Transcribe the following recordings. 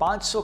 500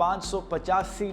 585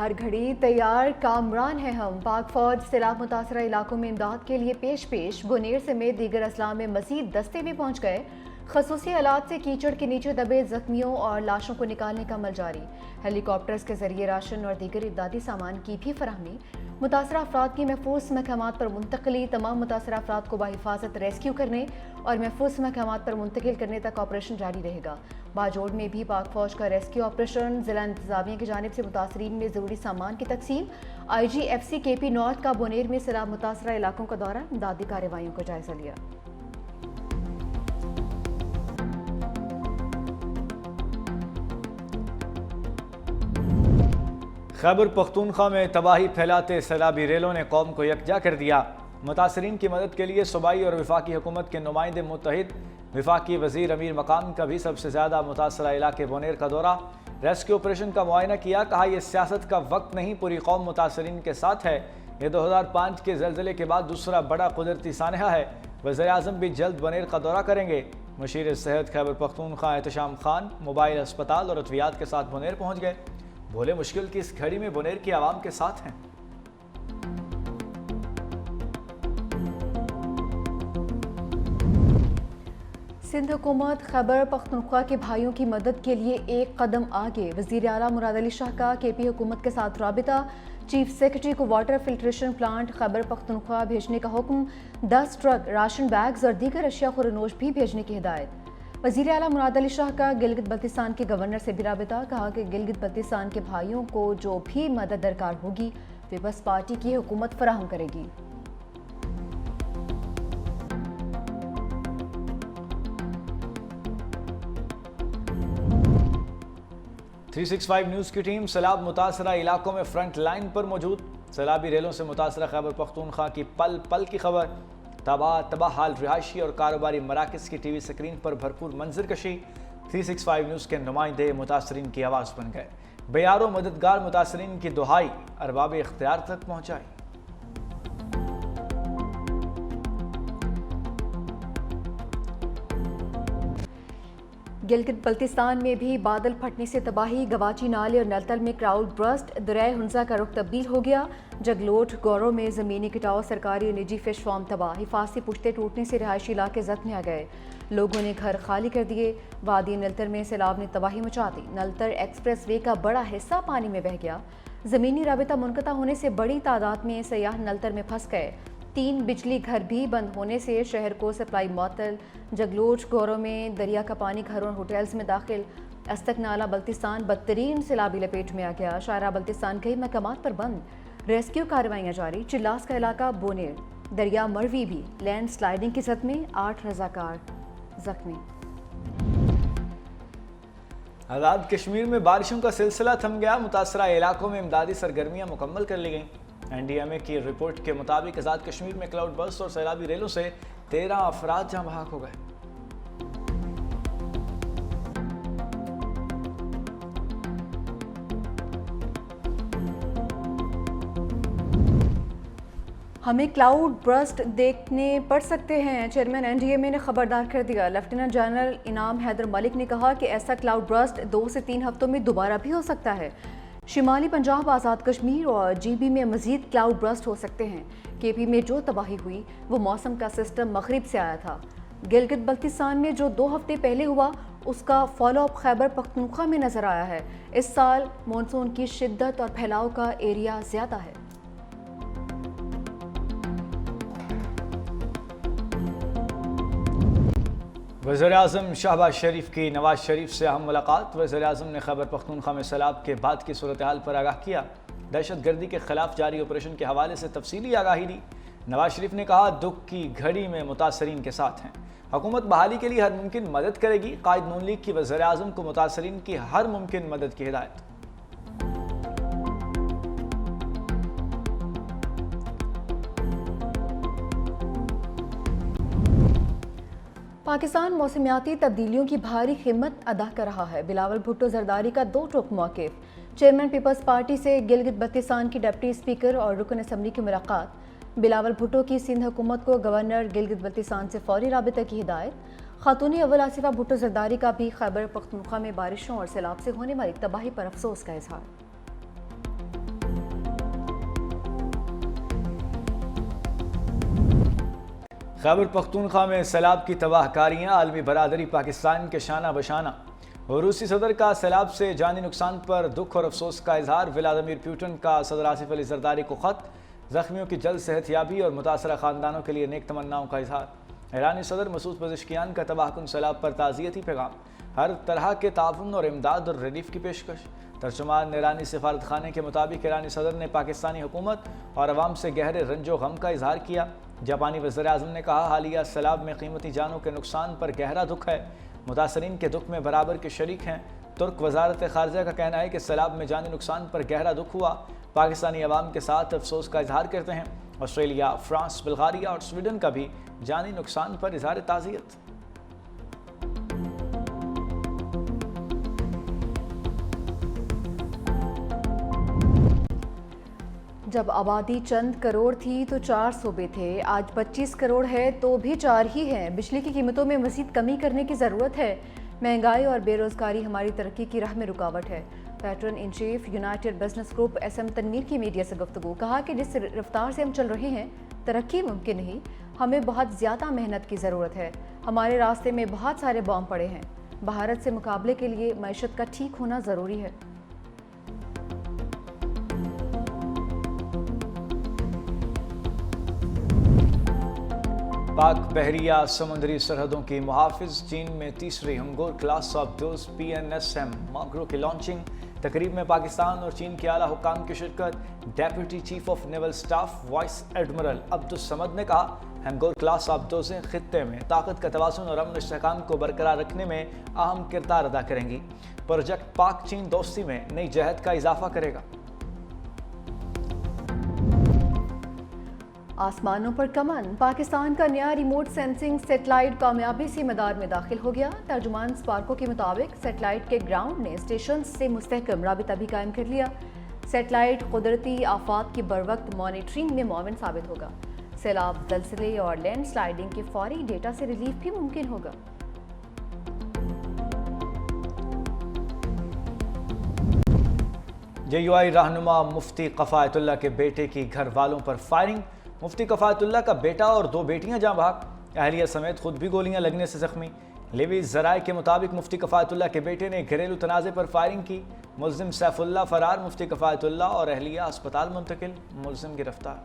ہر گھڑی تیار کامران ہیں ہم. پاک فوج سیلاب متاثرہ علاقوں میں امداد کے لیے پیش بنیر سمیت دیگر اضلاع میں مزید دستے بھی پہنچ گئے. خصوصی آلات سے کیچڑ کے نیچے دبے زخمیوں اور لاشوں کو نکالنے کا عمل جاری. ہیلی کاپٹرز کے ذریعے راشن اور دیگر امدادی سامان کی بھی فراہمی. متاثرہ افراد کی محفوظ مقامات پر منتقلی. تمام متاثرہ افراد کو بحفاظت ریسکیو کرنے اور محفوظ مقامات پر منتقل کرنے تک آپریشن جاری رہے گا. باجوڑ میں بھی پاک فوج کا ریسکیو آپریشن. ضلع انتظامیہ کی جانب سے متاثرین میں ضروری سامان کی تقسیم. IGFC KP نارتھ کا بونیر میں سیلاب متاثرہ علاقوں کا دورہ. امدادی کارروائیوں کا جائزہ لیا. خیبر پختونخوا میں تباہی پھیلاتے سیلابی ریلوں نے قوم کو یکجا کر دیا. متاثرین کی مدد کے لیے صوبائی اور وفاقی حکومت کے نمائندے متحد. وفاقی وزیر امیر مقام کا بھی سب سے زیادہ متاثرہ علاقے بونیر کا دورہ. ریسکیو آپریشن کا معائنہ کیا. کہا یہ سیاست کا وقت نہیں, پوری قوم متاثرین کے ساتھ ہے. یہ 2005 کے زلزلے کے بعد دوسرا بڑا قدرتی سانحہ ہے. وزیر اعظم بھی جلد بونیر کا دورہ کریں گے. مشیر صحت خیبر پختونخوا احتشام خان موبائل اسپتال اور ادویات کے ساتھ بونیر پہنچ گئے. بھولے مشکل کی اس گھڑی میں بونیر کی عوام کے ساتھ ہیں. سندھ حکومت خیبر پختونخوا کے بھائیوں کی مدد کے لیے ایک قدم آگے. وزیر اعلیٰ مراد علی شاہ کا KP حکومت کے ساتھ رابطہ. چیف سیکرٹری کو water filtration plant Khyber Pakhtunkhwa بھیجنے کا حکم. 10 ٹرک راشن بیگز اور دیگر اشیاء خورنوش بھی بھیجنے کی ہدایت. وزیر اعلیٰ مراد علی شاہ کا گلگت بلتستان کے گورنر سے بھی رابطہ. کہا کہ گلگت بلتستان کے بھائیوں کو جو بھی مدد درکار ہوگی پیپلز پارٹی کی حکومت فراہم کرے گی. تھری 365 نیوز کی ٹیم سیلاب متاثرہ علاقوں میں فرنٹ لائن پر موجود. سیلابی ریلوں سے متاثرہ خیبر پختونخوا کی پل پل کی خبر. تباہ حال رہائشی اور کاروباری مراکز کی ٹی وی سکرین پر بھرپور منظر کشی. 365 نیوز کے نمائندے متاثرین کی آواز بن گئے. بیار و مددگار متاثرین کی دہائی ارباب اختیار تک پہنچائی. گلگت بلتستان میں بھی بادل پھٹنے سے تباہی. گواچی نالے اور نلتل میں کراؤڈ برسٹ. دریائے ہنزا کا رخ تبدیل ہو گیا. جگلوٹ گورو میں زمینی کٹاؤ. سرکاری اور نجی فش فارم تباہ. حفاظتی پشتے ٹوٹنے سے رہائشی علاقے زخمی آ گئے. لوگوں نے گھر خالی کر دیے. وادی نلتر میں سیلاب نے تباہی مچا دی. نلتر ایکسپریس وے کا بڑا حصہ پانی میں بہہ گیا. زمینی رابطہ منقطع ہونے سے بڑی تعداد میں سیاح نلتر میں پھنس گئے. 3 بجلی گھر بھی بند ہونے سے شہر کو سپلائی معطل. جگلوٹ گورو میں دریا کا پانی گھروں اور ہوٹلز میں داخل. استک نالہ بلتستان بدترین سیلابی لپیٹ میں آ گیا. شاہراہ بلتستان کئی مقامات پر بند. ریسکیو کارروائیاں جاری. چلاس کا علاقہ بونیر. دریا مروی بھی لینڈ سلائیڈنگ کی زد میں. 8 رضاکار زخمی. آزاد کشمیر میں بارشوں کا سلسلہ تھم گیا. متاثرہ علاقوں میں امدادی سرگرمیاں مکمل کر لی گئیں. NDMA کی رپورٹ کے مطابق آزاد کشمیر میں کلاؤڈ برسٹ اور سیلابی ریلوں سے 13 افراد جاں بحق ہو گئے. ہمیں کلاؤڈ برسٹ دیکھنے پڑ سکتے ہیں. چیئرمین NDMA نے خبردار کر دیا. لیفٹیننٹ جنرل انعام حیدر ملک نے کہا کہ ایسا کلاؤڈ برسٹ 2 سے 3 ہفتوں میں دوبارہ بھی ہو سکتا ہے. شمالی پنجاب، آزاد کشمیر اور GB میں مزید کلاؤڈ برسٹ ہو سکتے ہیں. KP میں جو تباہی ہوئی وہ موسم کا سسٹم مغرب سے آیا تھا. گلگت بلتستان میں جو 2 ہفتے پہلے ہوا اس کا فالو اپ خیبر پختونخوا میں نظر آیا ہے. اس سال مونسون کی شدت اور پھیلاؤ کا ایریا زیادہ ہے. وزیر اعظم شہباز شریف کی نواز شریف سے اہم ملاقات. وزیر اعظم نے خیبر پختونخوا میں سیلاب کے بعد کی صورتحال پر آگاہ کیا. دہشت گردی کے خلاف جاری آپریشن کے حوالے سے تفصیلی آگاہی دی. نواز شریف نے کہا دکھ کی گھڑی میں متاثرین کے ساتھ ہیں. حکومت بحالی کے لیے ہر ممکن مدد کرے گی. قائد نون لیگ کی وزیر اعظم کو متاثرین کی ہر ممکن مدد کی ہدایت. پاکستان موسمیاتی تبدیلیوں کی بھاری قیمت ادا کر رہا ہے. بلاول بھٹو زرداری کا 2 ٹوک موقف. چیئرمین پیپلز پارٹی سے گلگت بلتستان کی ڈپٹی اسپیکر اور رکن اسمبلی کی ملاقات. بلاول بھٹو کی سندھ حکومت کو گورنر گلگت بلتستان سے فوری رابطہ کی ہدایت. خاتون اول آصفہ بھٹو زرداری کا بھی خیبر پختونخوا میں بارشوں اور سیلاب سے ہونے والی تباہی پر افسوس کا اظہار. خیبر پختونخوا میں سیلاب کی تباہ کاریاں، عالمی برادری پاکستان کے شانہ بشانہ۔ روسی صدر کا سیلاب سے جانی نقصان پر دکھ اور افسوس کا اظہار، ولادیمیر پوٹن کا صدر آصف علی زرداری کو خط، زخمیوں کی جلد صحت یابی اور متاثرہ خاندانوں کے لیے نیک تمناؤں کا اظہار۔ ایرانی صدر مسعود پزشکیان کا تباہ کن سیلاب پر تعزیتی پیغام، ہر طرح کے تعاون اور امداد اور ریلیف کی پیشکش۔ ترجمان ایرانی سفارت خانے کے مطابق ایرانی صدر نے پاکستانی حکومت اور عوام سے گہرے رنج و غم کا اظہار کیا۔ جاپانی وزیر اعظم نے کہا، حالیہ سیلاب میں قیمتی جانوں کے نقصان پر گہرا دکھ ہے، متاثرین کے دکھ میں برابر کے شریک ہیں۔ ترک وزارت خارجہ کا کہنا ہے کہ سیلاب میں جانی نقصان پر گہرا دکھ ہوا، پاکستانی عوام کے ساتھ افسوس کا اظہار کرتے ہیں۔ آسٹریلیا، فرانس، بلغاریہ اور سویڈن کا بھی جانی نقصان پر اظہار تعزیت۔ جب آبادی چند کروڑ تھی تو 4 صوبے تھے، آج 25 کروڑ ہے تو بھی 4 ہی ہیں۔ بجلی کی قیمتوں میں مزید کمی کرنے کی ضرورت ہے۔ مہنگائی اور بے روزگاری ہماری ترقی کی راہ میں رکاوٹ ہے۔ Pattern in chief United business group SM Tanveer کی میڈیا سے گفتگو، کہا کہ جس رفتار سے ہم چل رہے ہیں ترقی ممکن نہیں، ہمیں بہت زیادہ محنت کی ضرورت ہے۔ ہمارے راستے میں بہت سارے بام پڑے ہیں۔ بھارت سے مقابلے کے لیے معیشت کا ٹھیک ہونا ضروری ہے۔ پاک بحریہ سمندری سرحدوں کی محافظ، چین میں تیسری Hangor class of those PNSM ماگرو کی لانچنگ۔ تقریب میں پاکستان اور چین کے اعلیٰ حکام کی شرکت۔ Deputy chief of naval staff vice admiral Abdus Samad نے کہا، ہنگور کلاس آف دوزیں خطے میں طاقت کا توازن اور امن و استحکام کو برقرار رکھنے میں اہم کردار ادا کریں گی۔ پروجیکٹ پاک چین دوستی میں نئی جہت کا اضافہ کرے گا۔ آسمانوں پر کمن، پاکستان کا نیا ریموٹ سینسنگ سیٹلائٹ کامیابی سے مدار میں داخل ہو گیا۔ ترجمان سپارکو کے مطابق سیٹلائٹ کے گراؤنڈ نے اسٹیشن سے مستحکم رابطہ بھی قائم کر لیا۔ سیٹلائٹ قدرتی آفات کی بروقت مانیٹرنگ میں معاون ثابت ہوگا۔ سیلاب، زلزلے اور لینڈ سلائیڈنگ کے فوری ڈیٹا سے ریلیف بھی ممکن ہوگا۔ JUI رہنما مفتی کفایت اللہ کے بیٹے کی گھر والوں پر فائرنگ، مفتی کفایت اللہ کا بیٹا اور 2 بیٹیاں جاں بحق، اہلیہ سمیت خود بھی گولیاں لگنے سے زخمی۔ لیوی ذرائع کے مطابق مفتی کفایت اللہ کے بیٹے نے گھریلو تنازع پر فائرنگ کی، ملزم سیف اللہ فرار، مفتی کفایت اللہ اور اہلیہ ہسپتال منتقل، ملزم گرفتار۔